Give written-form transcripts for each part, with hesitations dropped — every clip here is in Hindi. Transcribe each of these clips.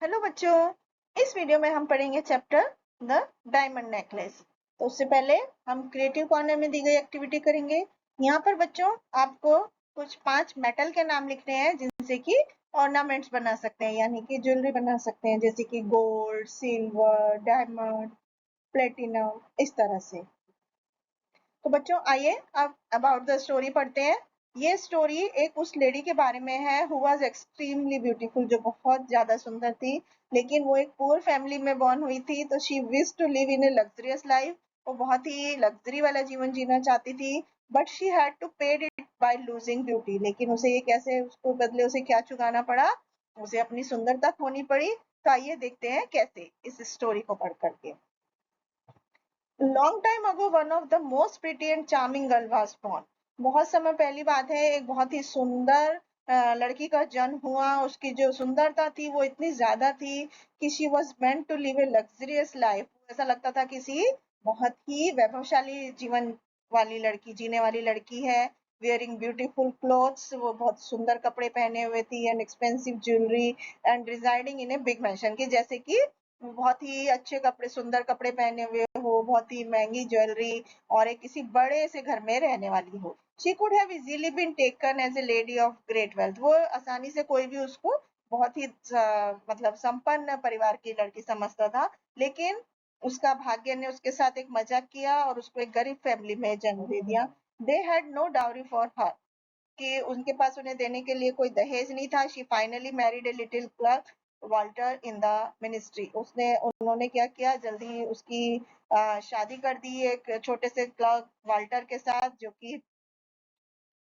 हेलो बच्चों, इस वीडियो में हम पढ़ेंगे चैप्टर द डायमंड नेकलेस। तो उससे पहले हम क्रिएटिव कॉर्नर में दी गई एक्टिविटी करेंगे। यहाँ पर बच्चों आपको कुछ 5 मेटल के नाम लिखने हैं जिनसे कि ऑर्नामेंट्स बना सकते हैं, यानी कि ज्वेलरी बना सकते हैं, जैसे कि गोल्ड, सिल्वर, डायमंड, प्लेटिनम, इस तरह से। तो बच्चों आइए अब अबाउट द स्टोरी पढ़ते हैं। ये स्टोरी एक उस लेडी के बारे में है हु वाज एक्सट्रीमली ब्यूटीफुल, जो बहुत ज्यादा सुंदर थी, लेकिन वो एक पुअर फैमिली में बॉर्न हुई थी। तो she wish to live in a luxurious life. वो बहुत ही लग्जरी वाला जीवन जीना चाहती थी, but she had to paid it by losing beauty. लेकिन उसे ये कैसे, उसको बदले उसे क्या चुकाना पड़ा? उसे अपनी सुंदरता खोनी पड़ी। तो आइए देखते हैं कैसे इस स्टोरी को पढ़ करके। Long time ago one of the most pretty and charming girl was born. बहुत समय पहली बात है, एक बहुत ही सुंदर लड़की का जन्म हुआ। उसकी जो सुंदरता थी वो इतनी ज्यादा थी कि she was meant to live a luxurious life. ऐसा लगता था किसी बहुत ही वैभवशाली जीवन वाली लड़की, जीने वाली लड़की है। वेयरिंग ब्यूटीफुल क्लोथ्स, वो बहुत सुंदर कपड़े पहने हुए थी, and expensive jewellery, and residing in a big mention, की जैसे कि बहुत ही अच्छे कपड़े, सुंदर कपड़े पहने हुए हो, बहुत ही महंगी ज्वेलरी, और एक किसी बड़े से घर में रहने वाली हो। She could have easily been taken as a lady of great wealth. वो आसानी से कोई भी उसको बहुत ही मतलब संपन्न परिवार की लड़की समझता था, लेकिन उसका भाग्य ने उसके साथ एक मजाक किया और उसको एक गरीब फैमिली में जन्म दे दिया। They had no dowry for her, कि उनके पास उन्हें देने के लिए कोई दहेज नहीं था। She finally married a little clerk Walter in the ministry. उन्होंने क्या किया, जल्दी उसकी शादी कर दी एक छोटे से क्लर्क वाल्टर के साथ, जो कि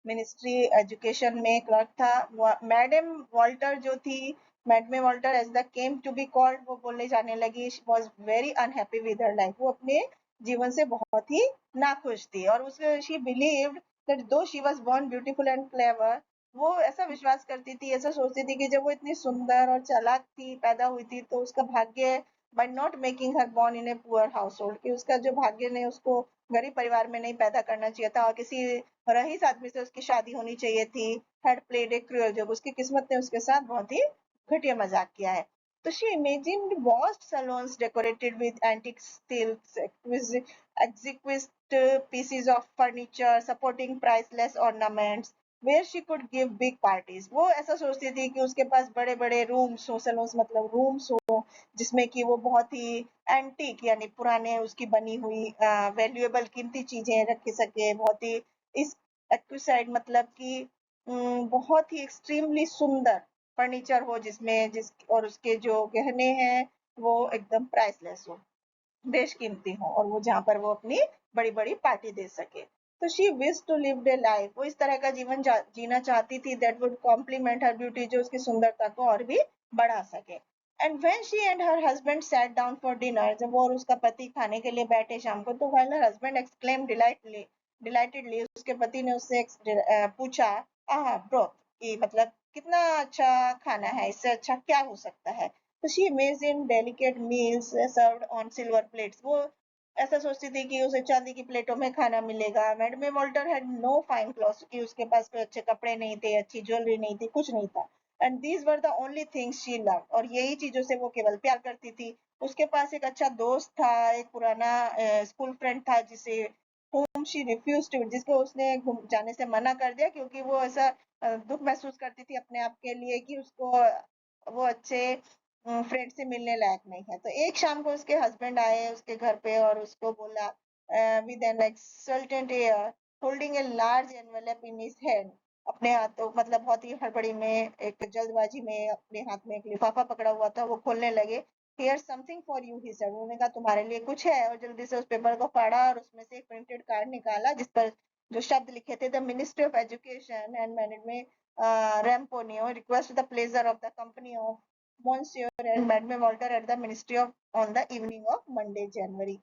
मिनिस्ट्री एजुकेशन में क्लर्क था। मैडम वॉल्टर जो थी, madame Walter as the came to be called, वो बोलने जाने लगी, she was very unhappy with her life. वो अपने जीवन से बहुत ही नाखुश थी, और उसके she believed that though she was born beautiful and clever, वो ऐसा विश्वास करती थी, ऐसा सोचती थी कि जब वो इतनी सुंदर और चालाक थी, पैदा हुई थी, तो उसका भाग्य, by not making her born in a poor household, कि उसका जो भाग्य ने उसको गरीब परिवार में नहीं पैदा करना चाहिए था, और किसी रईस आदमी से उसकी शादी होनी चाहिए थी। Had played a cruel joke, उसकी किस्मत ने उसके साथ बहुत ही घटिया मजाक किया है। तो she imagined vast salons decorated with antique steels, exquisite pieces of furniture, supporting priceless ornaments, where she could give big parties. वो ऐसा सोचती थी कि उसके पास बड़े बड़े रूम्स हो, सलोन्स मतलब रूम्स हो, जिसमें कि वो बहुत ही एंटीक यानी पुराने उसकी बनी हुई वैल्यूएबल कीमती चीजें रख सके, बहुत ही इस एक्विसाइड मतलब कि बहुत ही एक्सट्रीमली सुंदर फर्नीचर हो, जिसमें जिस और उसके जो गहने हैं वो एकदम प्राइसलेस हो, बेशकीमती हो, और वो जहाँ पर वो अपनी बड़ी बड़ी पार्टी दे सके। तो she wish to live a life, वो इस तरह का जीवन जीना चाहती थी, that would compliment her beauty, जो उसकी सुंदरता को और भी बढ़ा सके। And when she and her husband sat down for dinner, जब वो और उसका पति खाने के लिए बैठे शाम को, तो व्हाइल हर हस्बैंड एक्सक्लेम डिलाइटेडली, उसके पति ने उससे पूछा, आह ब्रो, ये मतलब कितना अच्छा खाना है, इससे अच्छा क्या हो सकता है? तो she imagine delicate meals served on silver plates, वो ऐसा सोचती थी कि उसे चांदी की प्लेटों में खाना मिलेगा। Madam Walter had no fine clothes, कि उसके पास कोई अच्छे कपड़े नहीं थे, अच्छी ज्वेलरी नहीं थी, कुछ नहीं था। And these were the only things she love, और यही चीजों से वो केवल प्यार करती थी। उसके पास एक अच्छा दोस्त था, एक पुराना स्कूल फ्रेंड था, जिसे whom she refused to, जिसको उसने जाने से मना कर दिया, क्योंकि वो ऐसा दुख महसूस करती थी अपने आप के लिए कि उसको वो अच्छे फ्रेंड से मिलने लायक नहीं है। तो एक शाम को उसके हस्बैंड आए उसके घर पे और उसको बोला with an exultant air, holding a large envelope in his hand, अपने हाथों मतलब बहुत ही हड़बड़ी में, एक जल्दबाजी में अपने हाथ में एक लिफाफा पकड़ा हुआ था, वो खोलने लगे। Here something for you, he said, उन्होंने कहा तुम्हारे लिए कुछ है, और जल्दी से उस पेपर को फाड़ा और उसमें से एक प्रिंटेड कार्ड निकाला, जिस पर जो शब्द लिखे थे, the ministry of education and management Ramponio request the pleasure of the company of Monsieur and Madame Walter at the Ministry of on the evening of Monday January।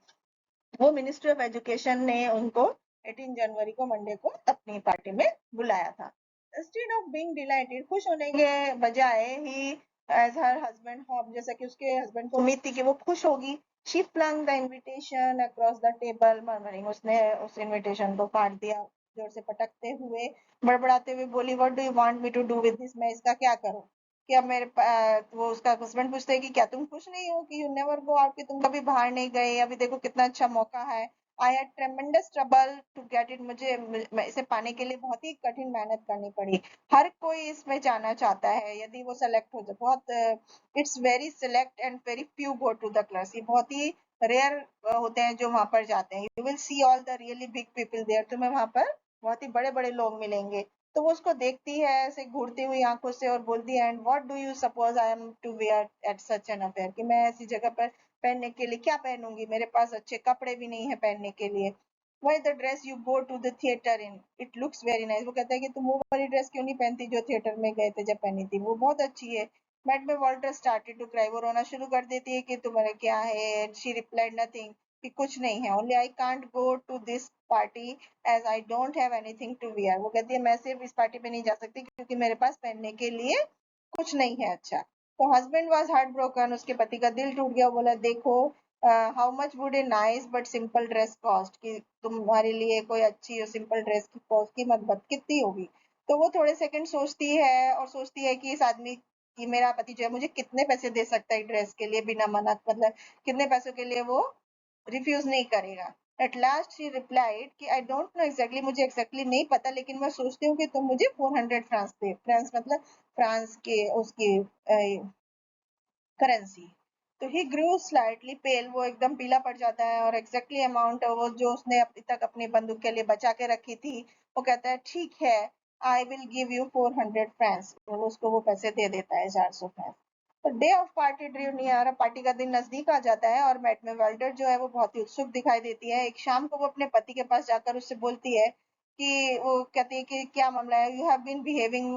वो मिनिस्ट्री ऑफ एजुकेशन ने उनको 18 जनवरी को मंडे को अपनी पार्टी में बुलाया था। इंस्टेड ऑफ बीइंग डिलाइटेड, खुश होने के बजाय ही एज हर हस्बैंड होप, जैसा कि उसके हस्बैंड को उम्मीद थी कि वो खुश होगी, she flung the invitation across the table murmuring, उसने उस इनविटेशन को फाड़ दिया जोर से पटकते हुए, बड़बड़ाते हुए बोली, what do you want me to do with this, मैं इसका क्या करूं? कि अब वो उसका हस्बैंड पूछते हैं कि क्या तुम खुश नहीं हो कि यू नेवर गो आउट, कि तुम कभी बाहर नहीं गए, अभी देखो कितना अच्छा मौका है। I had tremendous trouble to get it, मैं इसे पाने के लिए बहुत ही कठिन मेहनत करनी पड़ी। हर कोई इसमें जाना चाहता है यदि वो सेलेक्ट हो जाए, बहुत it's very select and very few go to the class, ये बहुत ही रेयर होते हैं जो वहां पर जाते हैं। You will see all the really big people there, तुम्हें वहां पर बहुत ही बड़े बड़े लोग मिलेंगे। तो वो उसको देखती है ऐसे घूरती हुई आंखों से और बोलती है, and what do you suppose I am to wear at such an affair, कि मैं ऐसी जगह पर पहनने के लिए क्या पहनूंगी, मेरे पास अच्छे कपड़े भी नहीं है पहनने के लिए। Why the dress you go to the theatre in, it looks very nice, वो कहता है कि तुम वो वाली ड्रेस क्यों नहीं पहनती जो थिएटर में गए थे जब पहनी थी, वो बहुत अच्छी है। मैट में वॉल्टर स्टार्टेड टू क्राई, वो रोना शुरू कर देती है कि तुम्हारा क्या है। शी रिप्लाइड नथिंग, कि कुछ नहीं है, only I can't go to this party as I don't have anything to wear, वो कहती है मैं सिर्फ इस पार्टी पे नहीं जा सकती क्योंकि मेरे पास पहनने के लिए कुछ नहीं है अच्छा। तो हस्बैंड वाज हार्ट ब्रोकन, उसके पति का दिल टूट गया। बोला देखो, how much would a nice but simple dress cost, कि तुम्हारे लिए कोई अच्छी और सिंपल ड्रेस की कॉस्ट कीमत कितनी होगी। तो वो थोड़े सेकंड सोचती है और सोचती है कि इस आदमी कि मेरा पति जो है मुझे कितने पैसे दे सकता है ड्रेस के लिए बिना मना, मतलब कितने पैसों के लिए वो रिफ्यूज नहीं करेगा। एट लास्ट शी रिप्लाइड कि आई डोंट नो एग्जैक्टली, मुझे एग्जैक्टली नहीं पता, लेकिन मैं सोचती हूँ कि तुम मुझे 400 फ्रांस दे, फ्रांस मतलब फ्रांस के उसकी करेंसी। तो ही ग्रू स्लाइटली पेल, वो एकदम पीला पड़ जाता है, और एग्जैक्टली अमाउंट वो जो उसने अभी तक अपनी बंदूक के लिए बचा के रखी थी, वो कहता है ठीक है, I will give you 400 France, तो उसको वो पैसे दे देता है, 400 फ्रांस। तो day of party Drew near, party का दिन नजदीक आ जाता है और मैट में वेल्डर जो है वो बहुत ही उत्सुक दिखाई देती है। एक शाम को वो अपने पति के पास जाकर उससे बोलती है कि वो कहती है कि क्या मामला है, you have been behaving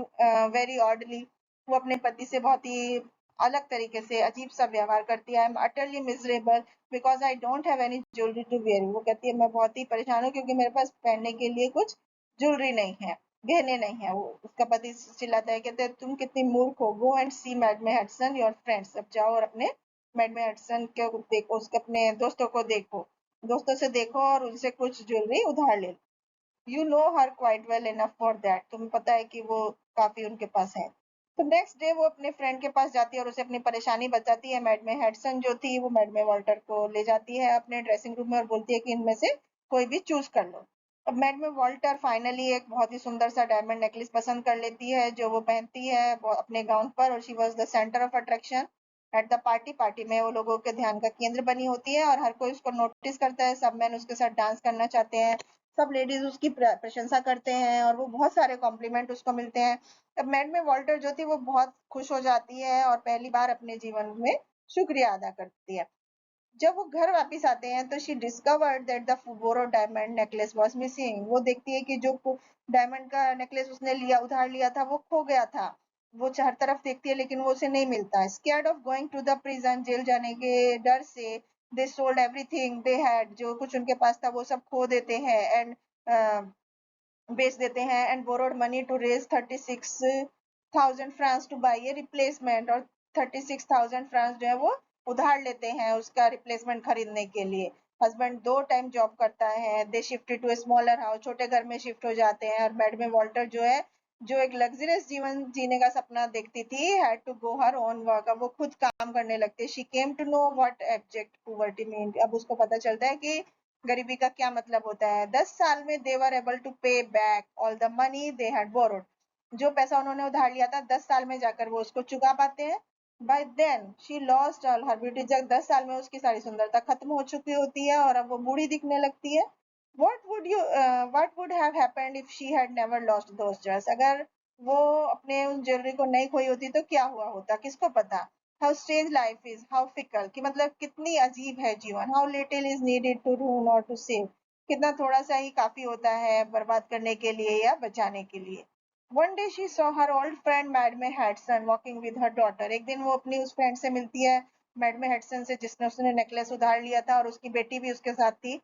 very oddly, वो अपने पति से बहुत ही अलग तरीके से अजीब सा व्यवहार करती है। I am utterly miserable because I don't have any jewellery to wear, वो कहती है मैं बहुत ही परेशान हूँ क्योंकि मेरे पास पहनने के लिए कुछ ज्वेलरी नहीं है, गहने नहीं है। वो उसका पति चिल्लाता है, कहते हैं तुम कितनी मूर्ख हो, go and see madame Hudson your friends, अब जाओ और अपने मैडमे हडसन के देखो, उसके अपने दोस्तों को देखो, दोस्तों से देखो और उनसे कुछ ज्वेलरी उधार ले लो। You know her quite well enough for that, तुम्हें पता है कि वो काफी उनके पास है। तो नेक्स्ट डे वो अपने फ्रेंड के पास जाती है और उसे अपनी परेशानी बताती है। मैडमे हेडसन जो थी वो मैडमे वॉल्टर को ले जाती है अपने ड्रेसिंग रूम में और बोलती है कि इनमें से कोई भी चूज कर लो। अब मैडमे वॉल्टर फाइनली एक बहुत ही सुंदर सा डायमंड नेकलेस पसंद कर लेती है जो वो पहनती है अपने गाउन पर, और she was the centre of attraction at the party. Party में वो लोगों के ध्यान का केंद्र बनी होती है और हर कोई उसको नोटिस करता है, सब मैन उसके साथ डांस करना चाहते हैं, सब लेडीज उसकी प्रशंसा करते हैं और वो बहुत सारे कॉम्प्लीमेंट उसको मिलते हैं। तब मैड में वॉल्टर जो थी वो बहुत खुश हो जाती है और पहली बार अपने जीवन में शुक्रिया अदा करती है। जब वो घर वापस आते हैं तो she discovered that the borrow diamond necklace was missing, वो देखती है कि जो डायमंड का नेकलेस उसने लिया उधार लिया था वो खो गया था। वो हर तरफ देखती है लेकिन वो उसे नहीं मिलता। Scared of going to the prison, जेल जाने के डर से they sold everything they had, जो कुछ उनके पास था वो सब खो देते हैं एंड बेच देते हैं, and borrowed money to raise 36,000 francs to buy a replacement, और 36,000 फ्रांस जो है वो उधार लेते हैं उसका रिप्लेसमेंट खरीदने के लिए। हस्बैंड 2 टाइम जॉब करता है, they shifted to smaller house, छोटे घर में शिफ्ट हो जाते हैं, और बेड में वॉल्टर जो है जो एक लग्जरियस जीवन जीने का सपना देखती थी had to go her own work, अब वो खुद काम करने लगती है। She came to know what abject poverty mean, अब उसको पता चलता है कि गरीबी का क्या मतलब होता है। 10 साल में दे वर एबल टू पे back all the money they had borrowed, जो पैसा उन्होंने उधार लिया था 10 साल में जाकर वो उसको चुका पाते हैं। By then she lost all her beauty, जब 10 साल में उसकी सारी सुंदरता खत्म हो चुकी होती है और अब वो बूढ़ी दिखने लगती है। What would have happened if she had never lost those jewels, अगर वो अपने उन ज्वेलरी को नहीं खोई होती तो क्या हुआ होता, किसको पता। How strange life is, how fickle, कि मतलब कितनी अजीब है जीवन। How little is needed to ruin और टू सेव, कितना थोड़ा सा ही काफी होता है बर्बाद करने के लिए या बचाने के लिए। One day she saw her old friend madame Hudson walking with her daughter, एक दिन वो अपनी उस फ्रेंड से मिलती है, मैडमे हेडसन से, जिसने उसने नेकलेस उधार लिया था, और उसकी बेटी भी उसके साथ थी।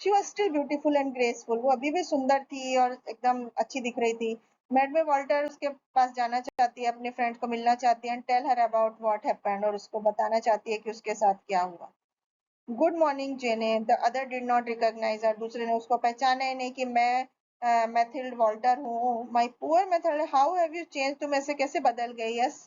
She was still beautiful and graceful, वो अभी भी सुंदर थी और एकदम अच्छी दिख रही थी। मैडमे वॉल्टर उसके पास जाना चाहती है, अपने फ्रेंड को मिलना चाहती है, and tell her about what happened, और उसको बताना चाहती है कि उसके साथ क्या हुआ। Good morning Jeanne, the other did not recognise her, दूसरे ने उसको पहचाना ही नहीं कि मैं मैथिल्ड वॉल्टर हूँ। My poor Mathilde, how have you change, तुम ऐसे कैसे बदल गई। यस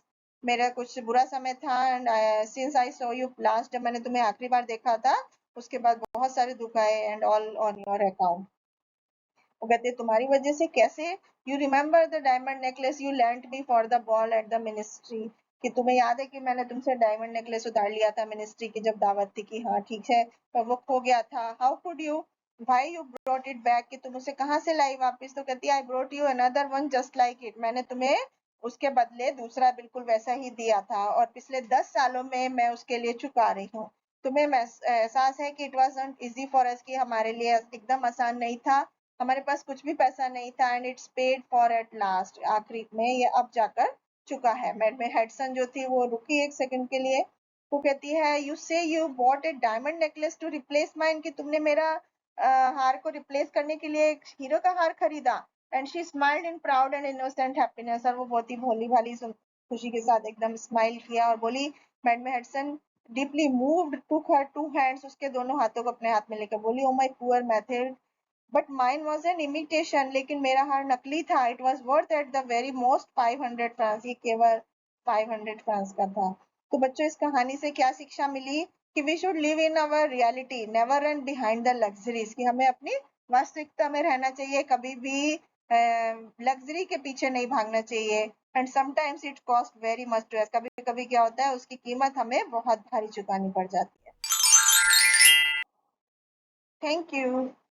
मेरा कुछ बुरा समय था, and since I saw you last, जब मैंने तुम्हें आखिरी बार देखा था उसके बाद बहुत सारे दुख आए, and all on your account. वो कहते तुम्हारी वजह से कैसे? You remember the diamond necklace you lent me for the ball at the ministry, कि तुम्हें याद है कि मैंने तुमसे डायमंड नेकलेस उधार लिया था मिनिस्ट्री की जब दावत थी, कि हाँ ठीक है, पर वो खो गया था। हाउ कुड यू, भाई यू ब्रॉट इट बैक, कि तुम उसे कहाँ से लाई वापस? तो कहती है I brought you another one just like it, मैंने तुम्हें उसके बदले दूसरा बिल्कुल वैसा ही दिया था, और पिछले 10 सालों में मैं उसके लिए चुका रही हूँ। तुम्हें एहसास है कि it was easy for us, कि हमारे लिए एकदम आसान नहीं था, हमारे पास कुछ भी पैसा नहीं था, and it's paid for at last, आखिरी में ये अब जाकर चुका है। मैडम हेडसन जो थी वो रुकी एक सेकंड के लिए, वो कहती है you say you bought a diamond necklace to replace mine, कि तुमने मेरा हार को रिप्लेस करने के लिए एक हीरो का हार खरीदा। And she smiled in proud and innocent happiness, और वो बहुत ही भोली भाली खुशी के साथ एकदम स्माइल किया और बोली, madam Hedson deeply moved took her two hands, उसके दोनों हाथों को अपने हाथ में लेकर बोली, oh my poor method, but mine was an imitation, लेकिन मेरा हार नकली था। It was worth at the very most 500 francs, ये केवल 500 फ्रांस का था। तो बच्चों इस कहानी से क्या शिक्षा मिली? कि we should live in our reality, never run behind the luxuries, कि हमें अपनी वास्तविकता में रहना चाहिए, कभी भी लग्जरी के पीछे नहीं भागना चाहिए। And sometimes it cost very much to us, कभी कभी क्या होता है उसकी कीमत हमें बहुत भारी चुकानी पड़ जाती है। Thank you.